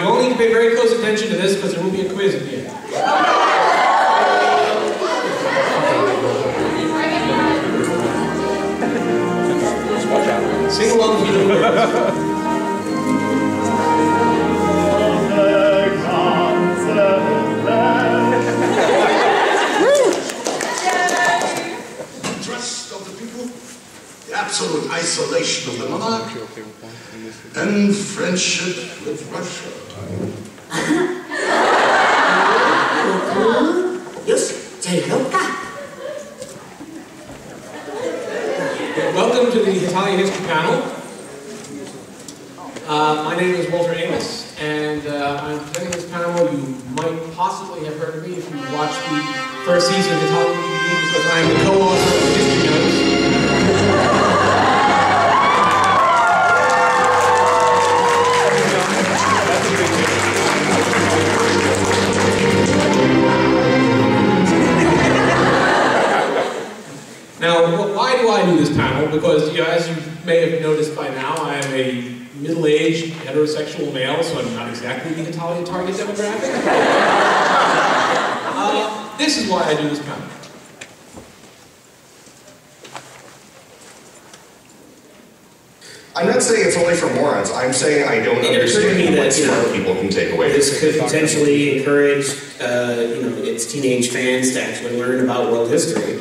you all need to pay very close attention to this because there will be a quiz at the end. Sing along with the words. Absolute isolation of the monarch and friendship with Russia. Welcome to the Hetalia History Panel. My name is Walter Amos, and I'm presenting this panel. You might possibly have heard of me if you watched the first season of Hetalia TV, because I am the co-author of History Notes. Now, why do I do this panel? Because, as you may have noticed by now, I am a middle-aged heterosexual male, so I'm not exactly the Italian target demographic. This is why I do this panel. I'm not saying it's only for morons. I'm saying I don't understand what smart people can take away. This could potentially encourage, its teenage fans to actually learn about world history,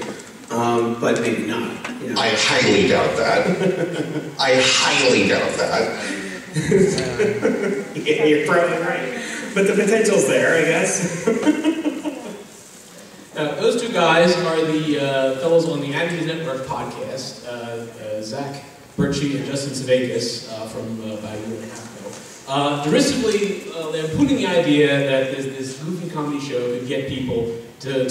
but maybe not. I highly doubt that. I highly doubt that. Yeah, you're probably right. But the potential's there, I guess. Now, those two guys are the fellows on the Andrews Network podcast, Zach Birchie and Justin Savakis from about a year and a half ago. Derisively, they're putting the idea that this goofy comedy show could get people to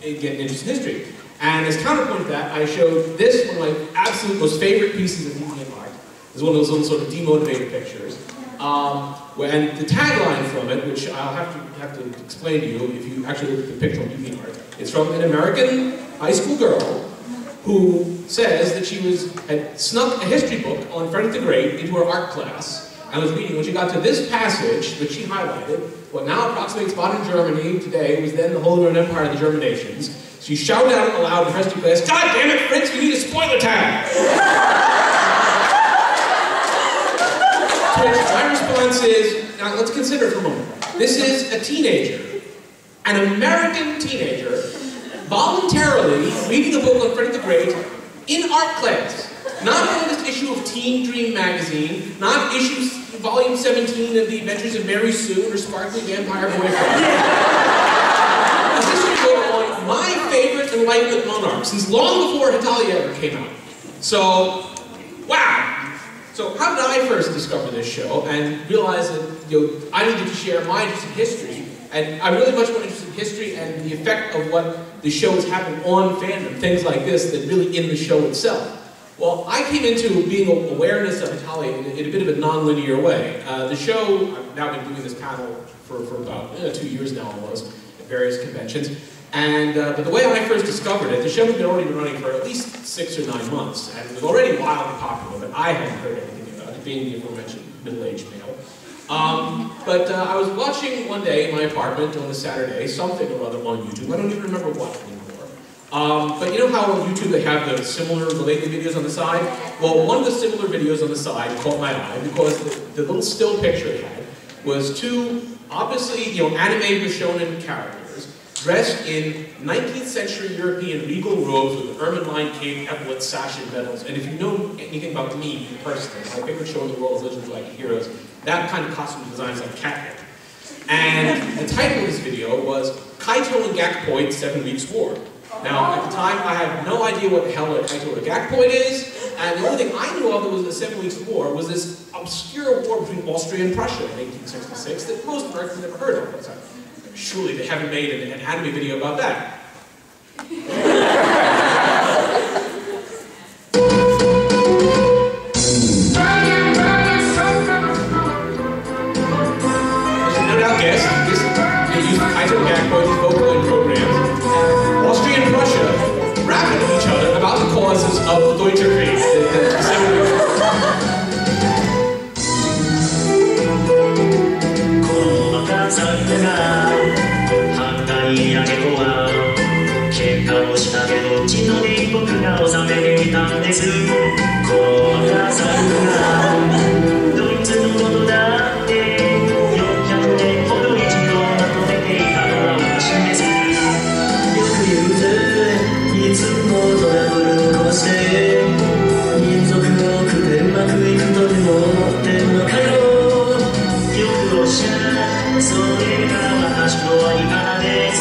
get an interest in history. And as counterpoint to that, I showed this, one of my absolute most favorite pieces of museum art. It's one of those little sort of demotivated pictures. And the tagline from it, which I'll have to explain to you if you actually look at the picture on museum art, it's from an American high school girl who says that she had snuck a history book on Frederick the Great into her art class and was reading. When she got to this passage, which she highlighted, what now approximates modern Germany today was then the Holy Roman Empire of the German nations. She shouted out aloud in her history class, "God damn it, Fritz, we need a spoiler tag!" To which my response is, now let's consider for a moment. This is a teenager, an American teenager, voluntarily reading a book on Frederick the Great in art class. Not the latest issue of Teen Dream magazine, not volume 17 of The Adventures of Mary Sue and her sparkly vampire boyfriend. A history book on my favorite Enlightenment monarch, since long before Hetalia ever came out. So, wow! So how did I first discover this show and realize that I needed to share my interest in history? And I'm really much more interested in history and the effect of what the show is having on fandom, things like this, than really in the show itself. Well, I came into being awareness of Hetalia in a bit of a non-linear way. The show, I've now been doing this panel for about 2 years now almost, at various conventions. And but the way I first discovered it, the show had already been running for at least 6 or 9 months, and it was already wildly popular, but I hadn't heard anything about it, being the aforementioned middle-aged male. But I was watching one day in my apartment on a Saturday, something or other on YouTube. I don't even remember what anymore. But you know how on YouTube they have the similar related videos on the side? Well, one of the similar videos on the side caught my eye because the little still picture it had was two, obviously, anime shonen characters dressed in 19th century European regal robes with ermine-lined cape, epaulets, sash, and medals. And if you know anything about me personally, my favorite show in the world is Legends of Like Heroes. That kind of costume design is like catnip. And the title of this video was Kaito and Gakpoid 7 Weeks War. Now, at the time, I had no idea what the hell a Kaito and Gakpoid is, and the only thing I knew of that was the 7 Weeks War was this obscure war between Austria and Prussia in 1866 that most Americans never heard of. So, surely they haven't made an anime video about that. Of Deutsche Krieg, the それが私の在り方です。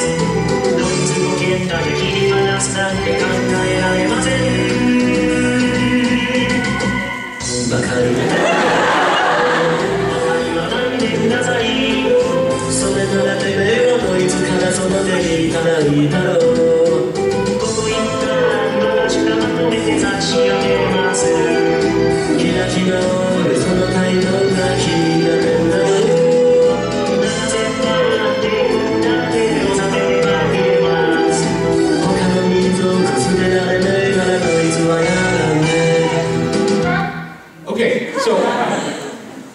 ドイツ語圏だけ切り離すなんて考えられません。ばかりはなんでください。それならてめえはドイツから育てていたらいいだろう。こういった話がまとめて差し上げます。キラキラでその態度が気になるんだよ。なぜなんてだけをさせてあげます。他の民族捨てられないならドイツはやらねえ。 Okay, so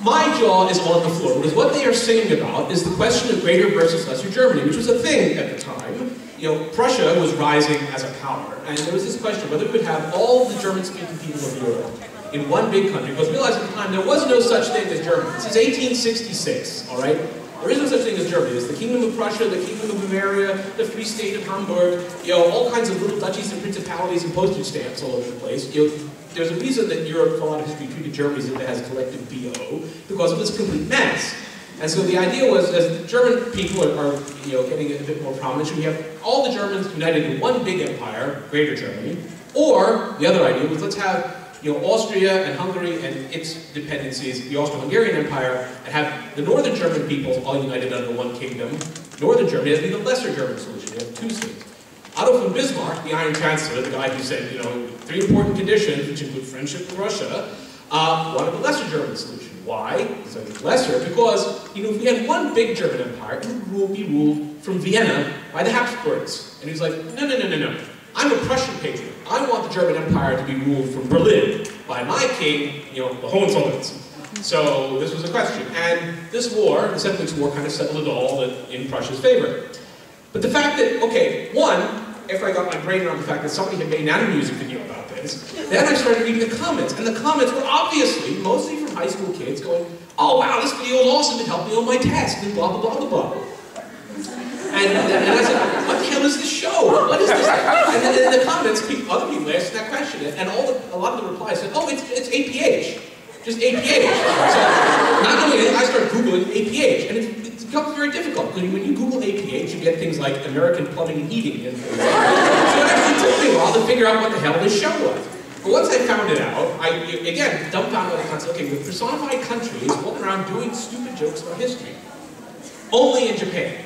my jaw is on the floor because what they are singing about is the question of Greater versus Lesser Germany, which was a thing at the time. You know, Prussia was rising as a power, and there was this question whether we would have all the German-speaking people of Europe in one big country, because we realized at the time there was no such thing as Germany. This is 1866, all right? There is no such thing as Germany. There's the Kingdom of Prussia, the Kingdom of Bavaria, the Free State of Hamburg, you know, all kinds of little duchies and principalities and postage stamps all over the place. You know, there's a reason that Europe, for a lot of history, treated Germany as if it has collective BO, because it was a complete mess. And so the idea was, as the German people are you know, getting a bit more prominent, should we have all the Germans united in one big empire, Greater Germany, or the other idea was let's have you know, Austria and Hungary and its dependencies, the Austro-Hungarian Empire, and have the northern German peoples all united under one kingdom. Northern Germany has been the lesser German solution. You have two states. Otto von Bismarck, the Iron Chancellor, the guy who said, you know, 3 important conditions, which include friendship with Russia, wanted the lesser German solution. Why? So lesser, because you know, if we had one big German empire, it would be ruled from Vienna by the Habsburgs. And he was like, no. I'm a Prussian patriot. I want the German Empire to be ruled from Berlin by my king, you know, the Hohenzollerns. So this was a question. And this war, the 7 Weeks' War, kind of settled it all in Prussia's favor. But the fact that, okay, one, after I got my brain around the fact that somebody had made an music video about this, then I started reading the comments. And the comments were obviously, mostly from high school kids going, oh wow, this video is awesome, it helped me on my test, and blah, blah, blah, blah, blah. And I said, what the hell is this show? What is this? And then in the comments, other people asked that question, and a lot of the replies said, oh, it's APH. Just APH. So, not only that, I started Googling APH, and it's become very difficult, because when you Google APH, you get things like American Plumbing and Heating. And things like that. So it actually took me a while to figure out what the hell this show was. But once I found it out, I, again, dumbfounded by the concept, okay, with personified countries walking around doing stupid jokes about history. Only in Japan.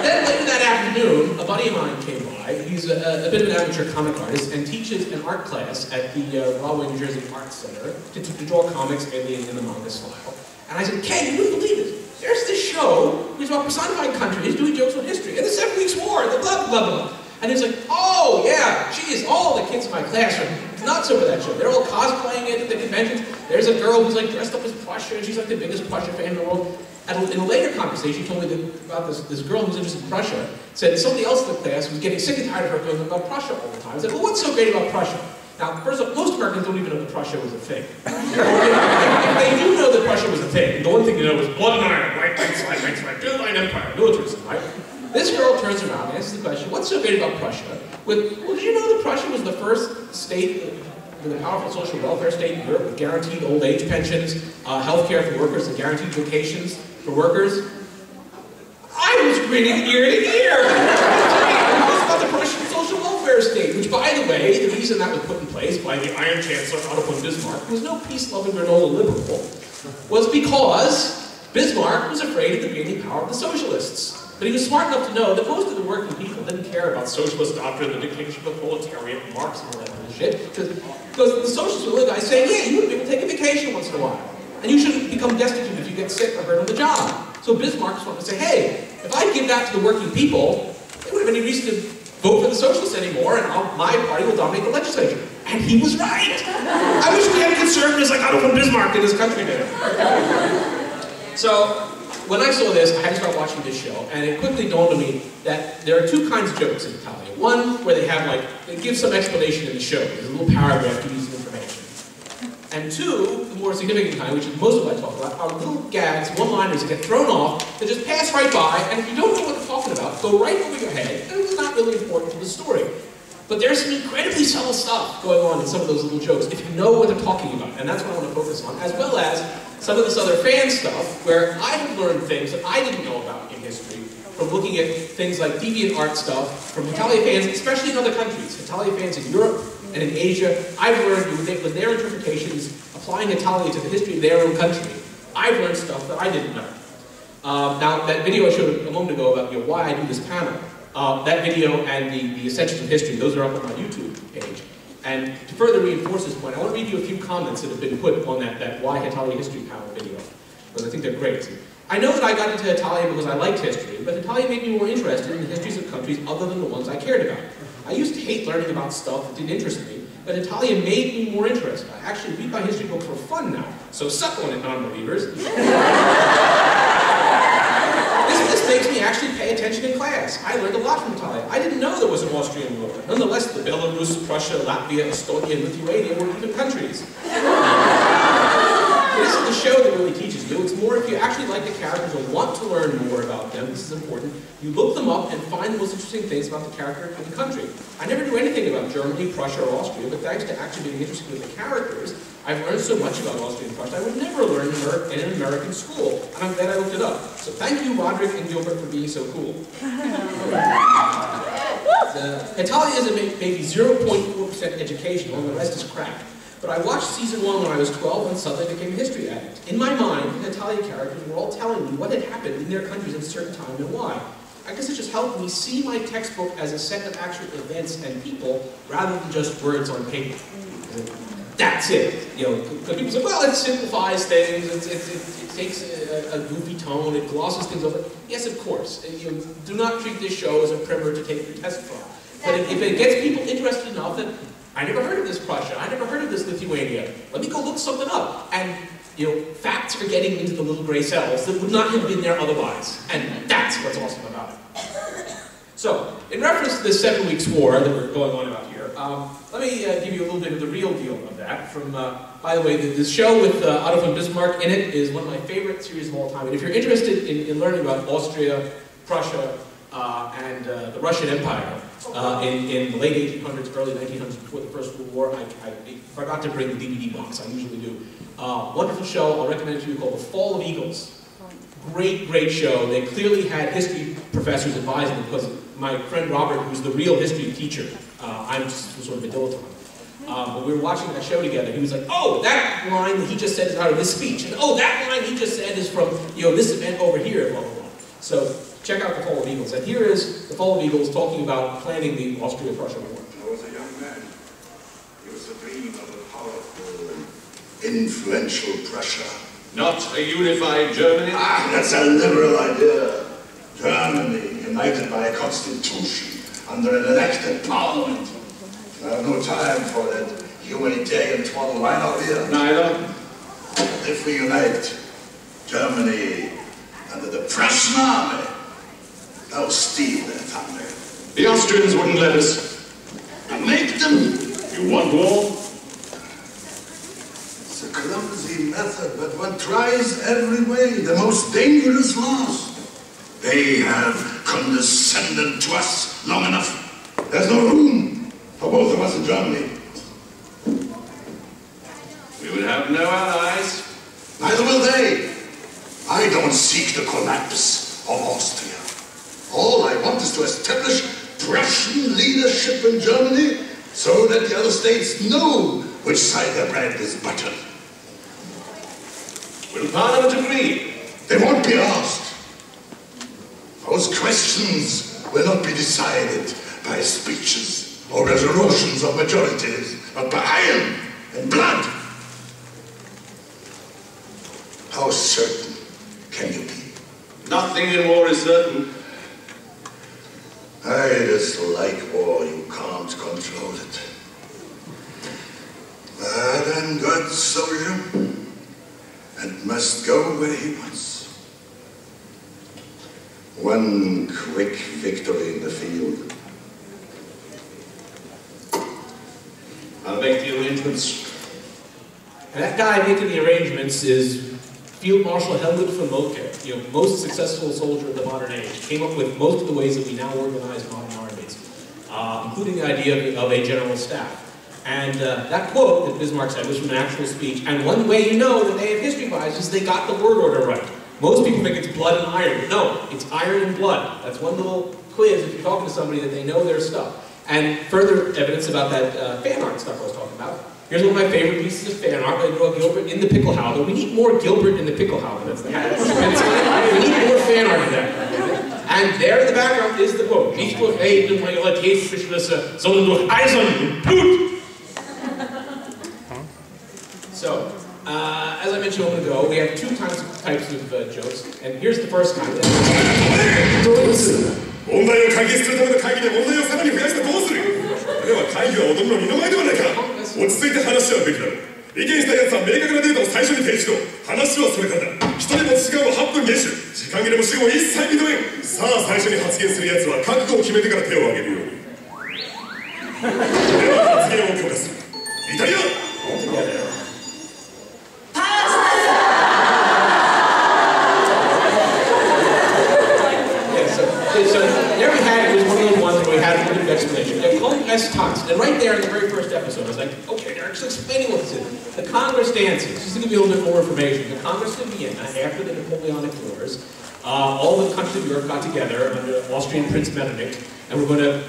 Then later that afternoon, a buddy of mine came by. He's a bit of an amateur comic artist and teaches an art class at the Rahway, New Jersey Art Center to draw comics mainly in the manga style. And I said, Ken, you wouldn't believe this. There's this show which is about personified countries doing jokes on history and the 7 Weeks' War, the blah, blah, blah. And he's like, oh, yeah, geez, all the kids in my class are nuts over that show. They're all cosplaying it at the conventions. There's a girl who's like dressed up as Prussia, and she's like the biggest Prussia fan in the world. And in a later conversation, she told me about this girl who's interested in Prussia, said somebody else in the class was getting sick and tired of her going about Prussia all the time. I said, well, what's so great about Prussia? Now, first of all, most Americans don't even know that Prussia was a thing. If they do know that Prussia was a thing, the one thing they know is blood and iron, right side, German Empire, militarism, right? This girl turns around and asks the question, what's so great about Prussia? Well, did you know that Prussia was the first state with a powerful social welfare state in Europe with guaranteed old age pensions, health care for workers, and guaranteed vacations for workers? I was grinning ear to ear. It was about the Prussian social welfare state, which, by the way, the reason that was put in place by the Iron Chancellor Otto von Bismarck, who was no peace-loving granola liberal, was because Bismarck was afraid of the gaining power of the socialists. But he was smart enough to know that most of the working people didn't care about socialist doctrine, the dictatorship of proletariat, Marx, and all that bullshit. Because the socialists were the guys saying, yeah, you would be able to take a vacation once in a while. And you shouldn't become destitute if you get sick or hurt on the job. So Bismarck just wanted to say, hey, if I give that to the working people, they wouldn't have any reason to vote for the socialists anymore, and my party will dominate the legislature. And he was right. I wish we had conservatives like Otto von Bismarck in this country today. So, when I saw this, I had to start watching this show, and it quickly dawned on me that there are 2 kinds of jokes in Hetalia. One, where they give some explanation in the show. There's a little paragraph to use some information. And 2, the more significant kind, which is most of what I talk about, are little gags, one-liners that get thrown off, that just pass right by, and if you don't know what they're talking about, go right over your head, and it's not really important to the story. But there's some incredibly subtle stuff going on in some of those little jokes, if you know what they're talking about, and that's what I want to focus on, as well as some of this other fan stuff, where I have learned things that I didn't know about in history, from looking at things like deviant art stuff, from Hetalia fans, especially in other countries. Hetalia fans in Europe and in Asia, I've learned with their interpretations, applying Hetalia to the history of their own country, I've learned stuff that I didn't know. Now, that video I showed a moment ago about why I do this panel, that video and the Essentials of History, those are up on my YouTube page. And to further reinforce this point, I want to read you a few comments that have been put on that Why Hetalia History panel video, because I think they're great. I know that I got into Hetalia because I liked history, but Hetalia made me more interested in the histories of countries other than the ones I cared about. I used to hate learning about stuff that didn't interest me, but Hetalia made me more interested. I actually read my history book for fun now, so suck on it, non-believers. This makes me actually pay attention in class. I learned a lot from Hetalia. I didn't know there was an Austrian war. Nonetheless, the Belarus, Prussia, Latvia, Estonia, and Lithuania were even countries. This is the show that really teaches you. It's more if you actually like the characters or want to learn more about them, this is important, you look them up and find the most interesting things about the character and the country. I never knew anything about Germany, Prussia, or Austria, but thanks to actually being interested in the characters, I've learned so much about Austria and Prussia I would never learn in an American school, and I'm glad I looked it up. So thank you, Roderick and Gilbert, for being so cool. Hetalia is maybe 0.4% educational, and the rest is crap. But I watched season 1 when I was 12 and suddenly became a history addict. In my mind, the Hetalia characters were all telling me what had happened in their countries at a certain time and why. I guess it just helped me see my textbook as a set of actual events and people rather than just words on paper. That's it. Because people say, well, it simplifies things, it takes a goofy tone, it glosses things over. Yes, of course. Do not treat this show as a primer to take your test from. But if it gets people interested enough that I never heard of this Prussia, I never heard of this Lithuania, let me go look something up. And, facts are getting into the little gray cells that would not have been there otherwise. And that's what's awesome about it. So, in reference to this 7-week war that we're going on about here, let me give you a little bit of the real deal of that. From, by the way, this show with Otto von Bismarck in it is one of my favorite series of all time. And if you're interested in learning about Austria, Prussia, and the Russian Empire in the late 1800s, early 1900s, before the First World War, I forgot to bring the DVD box. I usually do. Wonderful show. I'll recommend it to you, called The Fall of Eagles. Great, great show. They clearly had history professors advising them, because my friend Robert, who's the real history teacher, I'm just sort of a dilettante. When we were watching that show together, he was like, oh, that line that he just said is out of this speech. And oh, that line he just said is from, this event over here, blah, blah, blah. So, check out The Fall of Eagles. And here is The Fall of Eagles talking about planning the Austria-Prussia War. I was a young man. He was the dream of a powerful and influential Prussia. Not a unified Germany? Ah, that's a liberal idea. Germany, united by a constitution, under an elected parliament. I have no time for that humanitarian twaddle right out here. Neither. If we unite Germany under the Prussian army, they'll steal their thunder. The Austrians wouldn't let us. Make them. You want war? It's a clumsy method, but one tries every way. The most dangerous lost. They have condescended to us long enough. There's no room for both of us in Germany. We would have no allies. Neither will they. I don't seek the collapse of Austria. All I want is to establish Prussian leadership in Germany so that the other states know which side their bread is buttered. Will Parliament agree? They won't be asked. Those questions will not be decided by speeches or resolutions of majorities, but by iron and blood. How certain can you be? Nothing in war is certain. I dislike war. You can't control it. Bad and good soldier, and must go where he wants. One quick victory in the field. I'll make the arrangements. And that guy making the arrangements is Field Marshal Helmut von Moltke, most successful soldier of the modern age. Came up with most of the ways that we now organize modern armies. including the idea of a general staff. And that quote that Bismarck said was from an actual speech, and one way you know that they have history bias is they got the word order right. Most people think it's blood and iron, but no, it's iron and blood. That's one little quiz if you're talking to somebody that they know their stuff. And further evidence about that fan art stuff I was talking about. Here's one of my favorite pieces of fan art. I draw Gilbert in the pickle howler. We need more Gilbert in the pickle howler. That's the hat. We need more fan art of that. And there in the background is the quote. Nicht durch Reden, Majoritätsbeschlüsse, sondern durch Eisen und Blut. So, as I mentioned a moment ago, we have two types of jokes, and here's the first kind. 問題を解決するための会議で問題をさらに増やしてどうする。これは会議は踊るの二の舞ではないか。落ち着いて話し合うべきだろう。意見したやつは明確なデータを最初に提示しろ。話はそれからだ。一人持ち時間は8分厳守。時間切れも死後一切認めん。さあ最初に発言するやつは覚悟を決めてから手を挙げるように。では発言を許可する。イタリア。So there we had it was one of those ones where we had a little bit of explanation. They're called Katsucon, and right there in the very first episode, I was like, okay, they're actually explaining what this is. The Congress dances, just to give you a little bit more information. The Congress in Vienna, after the Napoleonic Wars, all the countries of Europe got together under Austrian Prince Metternich, and we're going to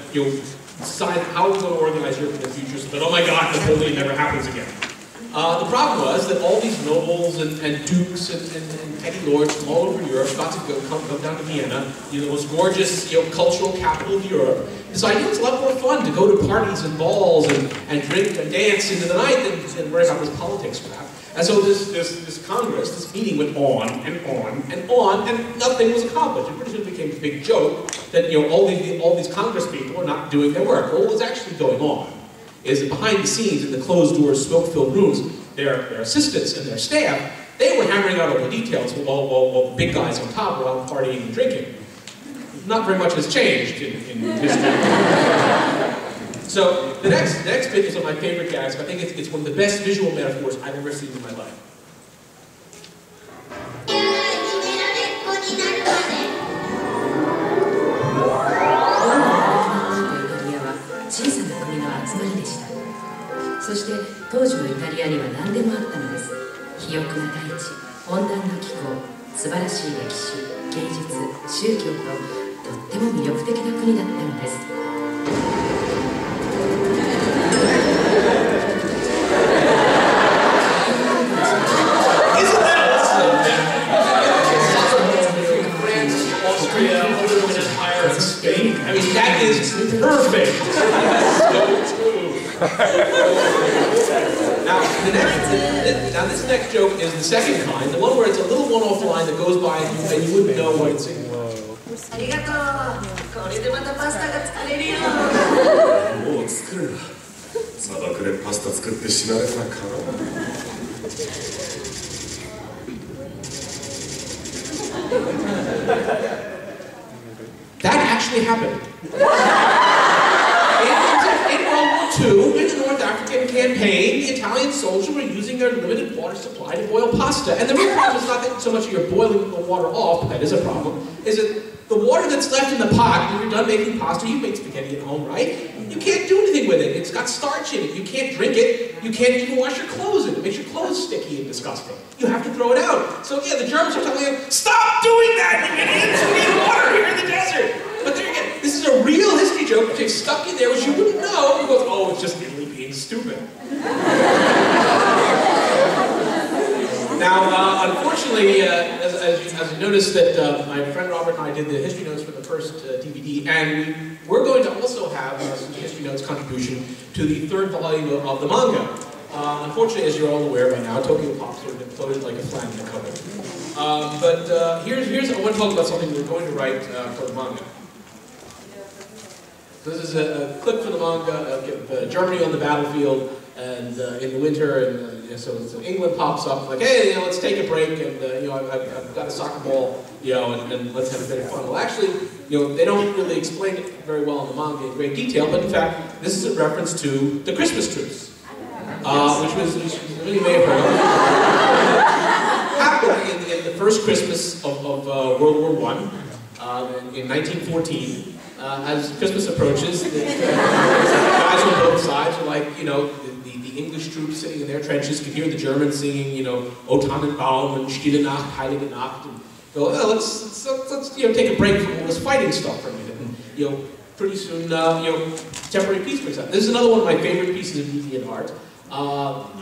decide how we're going to organize Europe in the future so that, oh my God, Napoleon never happens again. The problem was that all these nobles and dukes and petty lords from all over Europe got to come down to Vienna, the most gorgeous cultural capital of Europe. This idea was a lot more fun to go to parties and balls and drink and dance into the night than worry about this politics crap. And so this Congress, this meeting went on and on and on, and nothing was accomplished. It pretty soon became a big joke that all these Congress people are not doing their work. Well, what was actually going on is that behind the scenes, in the closed-door, smoke-filled rooms, their assistants and their staff, they were hammering out all the details while the big guys on top were out partying and drinking. Not very much has changed in history. So the next bit is one of my favorite gags. I think it's one of the best visual metaphors I've ever seen in my life.そして当時のイタリアには何でもあったのです。肥沃な大地、温暖な気候、素晴らしい歴史、芸術、宗教ととっても魅力的な国だったのです。Spain. I mean, that is perfect. Now this next joke is the second kind, the one where it's a little one-off line that goes by and you wouldn't know what it's saying. ありがとう。これでまたパスタが作れるよ。もう作るな。砂漠でパスタ作って死なれたらかな。That actually happened. In World War II, in the North African campaign, the Italian soldiers were using their limited water supply to boil pasta. And the real problem is not that so much you're boiling the water off, but that is a problem, is that the water that's left in the pot, when you're done making pasta, you make spaghetti at home, right? You can't do anything with it. It's got starch in it. You can't drink it. You can't even wash your clothes in it. It makes your clothes sticky and disgusting. You have to throw it out. So yeah, the Germans are telling you, stop doing that, you idiots! We need water here in the desert! But there again, this is a real history joke which is stuck in there, which you wouldn't know. You go, oh, it's just Italy being stupid. Now, unfortunately, as you noticed that my friend Robert and I did the history notes for the first DVD, and we're going to also have some history notes contribution to the third volume of the manga. Unfortunately, as you're all aware by now, Tokyo Pop sort of imploded like a flag in the cupboard. But here's I want to talk about something we're going to write for the manga. So this is a clip from the manga of Germany on the battlefield, and in the winter, and so England pops up like, hey, let's take a break, and I've got a soccer ball, and let's have a bit of fun. Well, actually, they don't really explain it very well in the manga in great detail, but in fact, this is a reference to the Christmas truce, which you may have heard of. Happened in the first Christmas of World War I, in 1914. as Christmas approaches, guys on both sides are like, you know, the English troops sitting in their trenches can hear the Germans singing, you know, O Tannenbaum and Stille Nacht, Heilige Nacht, and go, oh, let's you know, take a break from all this fighting stuff for a minute. And, you know, pretty soon, you know, temporary peace breaks out. This is another one of my favorite pieces of Indian art.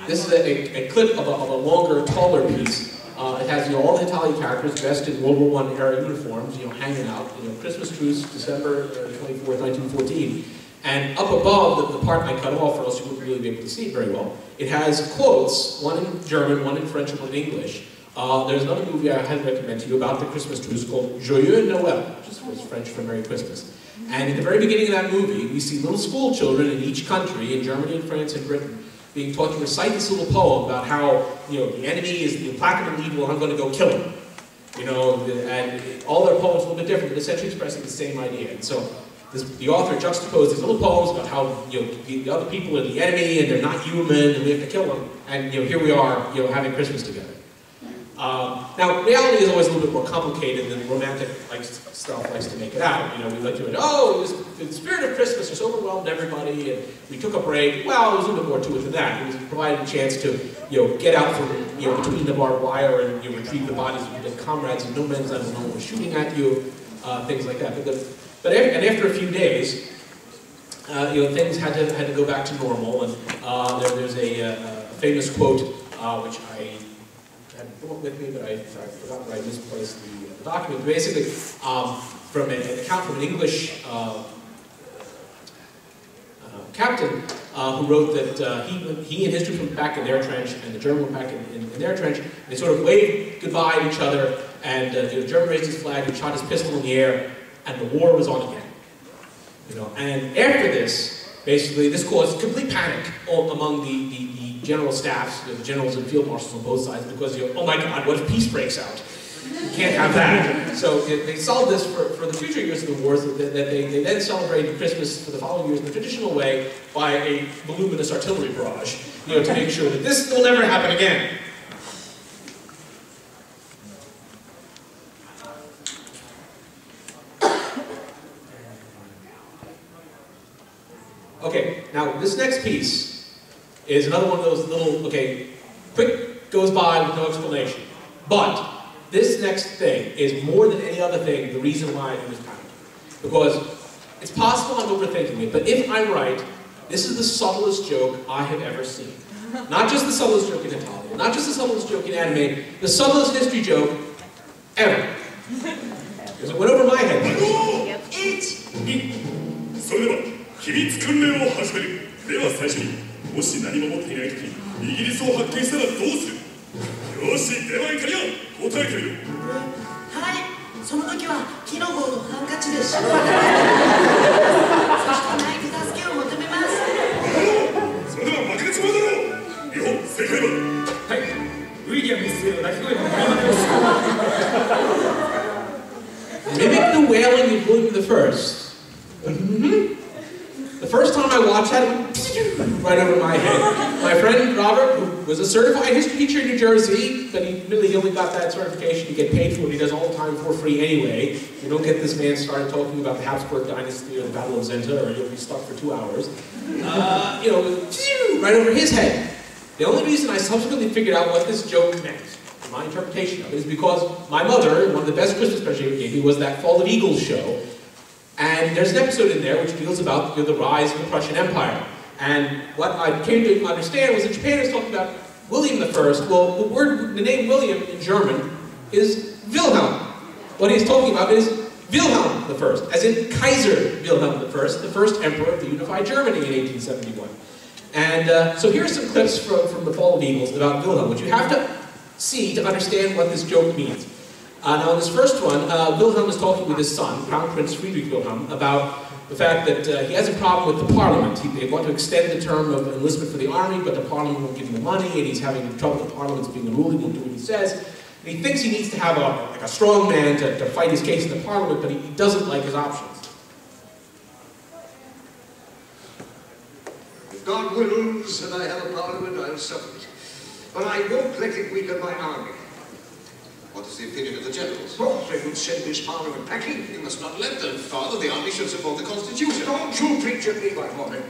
This is a clip of a longer, taller piece. It has, you know, all the Hetalia characters dressed in World War I era uniforms, you know, hanging out. You know, Christmas truce, December 24th, 1914. And up above, the part I cut off, or else you wouldn't really be able to see it very well, it has quotes, one in German, one in French, and one in English. There's another movie I highly recommend to you about the Christmas truce called Joyeux Noël, which is French for Merry Christmas. And in the very beginning of that movie, we see little school children in each country, in Germany, and France, and Britain, being taught to recite this little poem about how, you know, the enemy is the implacable evil and I'm going to go kill him. You know, and all their poems are a little bit different, but essentially expressing the same idea. And so the author juxtaposed these little poems about how, you know, the other people are the enemy and they're not human and we have to kill them. And, you know, here we are, you know, having Christmas together. Now, reality is always a little bit more complicated than romantic stuff likes to make it out. You know, we like to, oh, the spirit of Christmas just overwhelmed everybody, and we took a break. Well, there's a little bit more to it than that. It was provided a chance to, you know, get out from, you know, between the barbed wire and, you know, retrieve the bodies of your dead comrades, and no man's land alone was shooting at you, things like that. But after a few days, you know, things had to go back to normal, and there's a famous quote which I had the book with me, but I forgot that I misplaced the document. Basically, from an account from an English captain who wrote that he and his troops went back in their trench, and the German went back in their trench. They sort of waved goodbye to each other, and the German raised his flag and shot his pistol in the air, and the war was on again. You know, and after this, basically, this caused complete panic among the general staffs, the generals and field marshals on both sides, because, you know, oh my God, what if peace breaks out? You can't have that. So they solved this for the future years of the wars, that they then celebrated Christmas for the following years in the traditional way by a voluminous artillery barrage, you know, to make sure that this will never happen again. Okay, now this next piece is another one of those little, okay, quick goes by with no explanation. But this next thing is more than any other thing the reason why I do this panel. Because it's possible I'm overthinking it, but if I'm right, this is the subtlest joke I have ever seen. Not just the subtlest joke in Hetalia, not just the subtlest joke in anime, the subtlest history joke ever. Because it went over my head. それでは秘密訓練を始める。では最初に、もし何も持っていないとき、イギリスを発見したらどうする？よし、ではイタリア、答えてみる。はい、その時は木の棒とハンカチでしょう。そしてナイフ助けを求めます。それでは負けてしまうだろう。日本、正解は。はい、ウィリアム一世の鳴き声を守りましょう。Mimic the wailing of William I. The first time I watched that, it went right over my head. My friend Robert, who was a certified history teacher in New Jersey, but he only got that certification to get paid for what he does all the time for free anyway. You don't get this man started talking about the Habsburg dynasty or the Battle of Zenta, or you'll be stuck for 2 hours. You know, right over his head. The only reason I subsequently figured out what this joke meant, my interpretation of it, is because my mother, one of the best Christmas presents she gave me, was that Fall of Eagles show. And there's an episode in there which deals about, you know, the rise of the Prussian Empire. And what I came to understand was that Japan is talking about William I. Well, the name William in German is Wilhelm. What he's talking about is Wilhelm I, as in Kaiser Wilhelm I, the first emperor of the unified Germany in 1871. And so here are some clips from the Fall of Eagles about Wilhelm, which you have to see to understand what this joke means. Now in this first one, Wilhelm is talking with his son, Crown Prince Friedrich Wilhelm, about the fact that he has a problem with the parliament. They want to extend the term of enlistment for the army, but the parliament won't give him the money, and he's having trouble with the parliament's being unruly, won't do what he says. And he thinks he needs to have a strong man to fight his case in the parliament, but he doesn't like his options. If God wills and I have a parliament, I'll suffer it. But I won't let it weaken my army. On What is the opinion of the generals? Well, they would send this Parliament packing. You must not let them, Father. The army should support the Constitution. Don't you preach at me, my boy.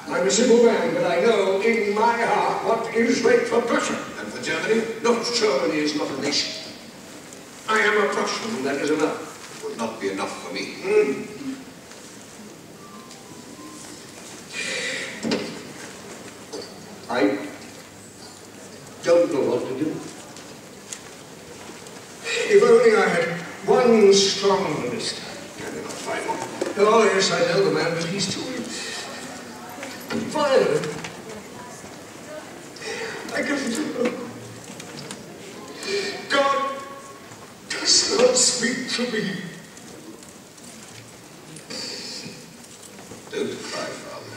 I'm a simple man, but I know in my heart what is right for Prussia. And for Germany? No, Germany is not a nation. I am a Prussian, and that is enough. It would not be enough for me. I don't know what to do. If only I had one strong minister. Can you not find one? Oh, yes, I know the man, but he's too violent. I don't know. God does not speak to me. Don't cry, Father.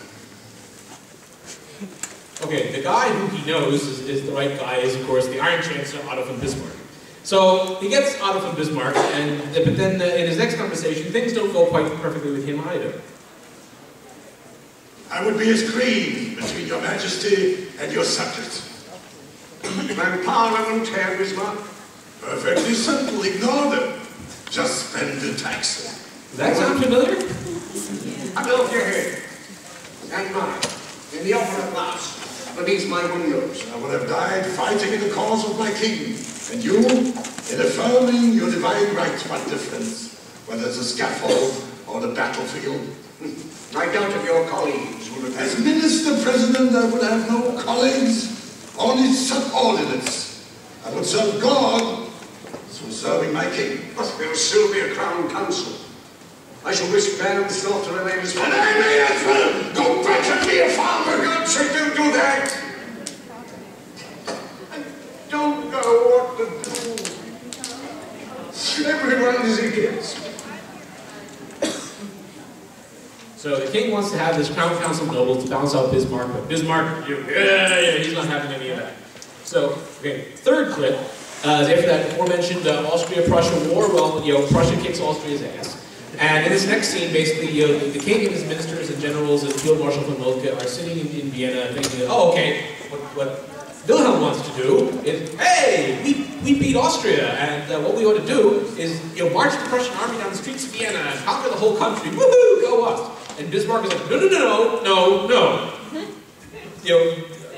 Okay, the guy who he knows is the right guy is, of course, the Iron Chancellor Otto von Bismarck. So he gets Otto von Bismarck, but then in his next conversation, things don't go quite perfectly with him either. I would be a screen between your majesty and your subjects. My Parliament, Herr Bismarck. Perfectly simple, ignore them. Just spend the taxes. Does that sound familiar? Above your head. And mine. In the opera glass. Beneath my windows. I would have died fighting in the cause of my king. And you, in affirming your divine rights, what difference? Whether it's a scaffold or the battlefield. I doubt if your colleagues will agree. As minister-president, I would have no colleagues, only subordinates. I would serve God through serving my king. But there will still be a crown council. I shall wish Baron's thought to remain as And I may as well go back and be a farmer. God sake, don't do that! I don't know what to do. Everyone is against me. So the king wants to have this crown council of nobles to balance out Bismarck, but Bismarck, he's not having any of that. So, okay, third clip is after that aforementioned Austria-Prussia war. Well, Prussia kicks Austria's ass. And in this next scene, basically, the king and his ministers and generals and Field Marshal von Moltke are sitting in Vienna thinking, oh, okay, what Wilhelm wants to do is, hey, we beat Austria, and what we ought to do is, march the Prussian army down the streets of Vienna and conquer the whole country. Woohoo, go us! And Bismarck is like, no.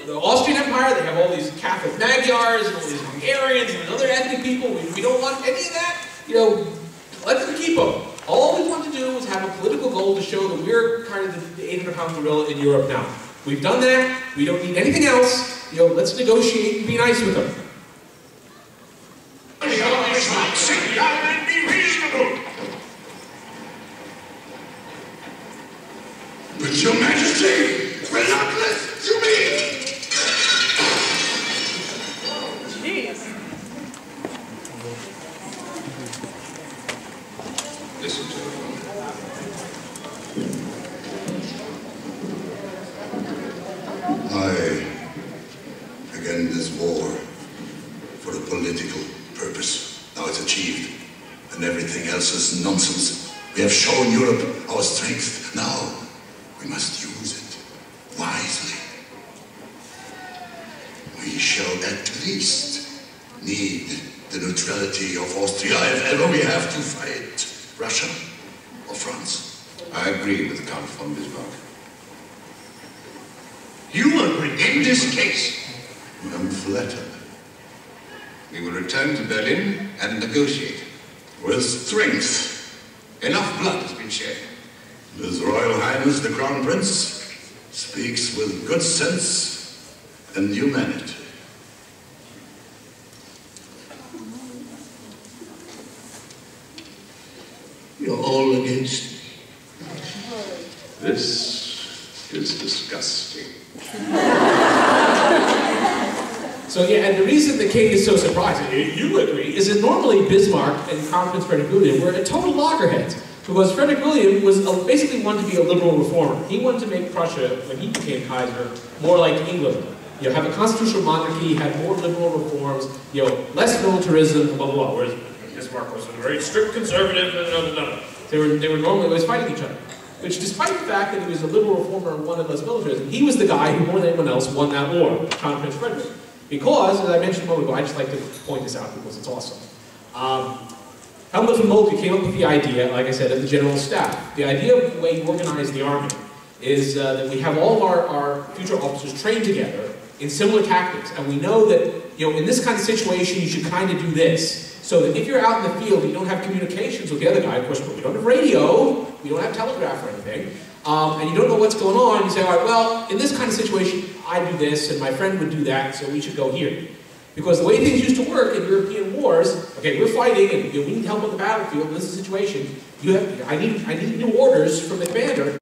The Austrian Empire, they have all these Catholic Magyars and all these Hungarians and other ethnic people. We don't want any of that. Let them keep them. All we want to do is have a political goal to show that we're kind of the 800-pound gorilla in Europe now. We've done that. We don't need anything else. Let's negotiate and be nice with them. Sit down and be reasonable. But your majesty will not listen to me. Listen to me. I began this war for a political purpose. Now it's achieved, and everything else is nonsense. We have shown Europe our strength. Now we must use it wisely. We shall at least need the neutrality of Austria if ever we have to fight Russia or France. I agree with Count von Bismarck. You agree in this case? I'm flattered. We will return to Berlin and negotiate. With strength. Enough blood has been shed. His Royal Highness the Crown Prince speaks with good sense and humanity. You're all against me. This is disgusting. So and the reason the king is so surprised, you agree, is that normally Bismarck and Crown Prince Frederick William were a total loggerheads. Because Frederick William was basically wanted to be a liberal reformer. He wanted to make Prussia, when he became Kaiser, more like England. Have a constitutional monarchy, have more liberal reforms, less militarism, blah, blah, blah. Whereas Bismarck was a very strict conservative, no. They were normally always fighting each other. Which, despite the fact that he was a liberal reformer and wanted less militarism, he was the guy who, more than anyone else, won that war, Crown Prince Frederick. Because, as I mentioned a moment ago, I just like to point this out because it's awesome. Helmut von Moltke came up with the idea, like I said, of the general staff. The idea of the way you organize the army is that we have all of our future officers trained together in similar tactics, and we know that, you know, in this kind of situation, you should kind of do this. So that if you're out in the field and you don't have communications with the other guy, of course, we don't have radio, we don't have telegraph or anything, and you don't know what's going on, you say, all right, well, in this kind of situation, I do this, and my friend would do that, so we should go here. Because the way things used to work in European wars, okay, we're fighting, and we need help on the battlefield, this is the situation, I need new orders from the commander.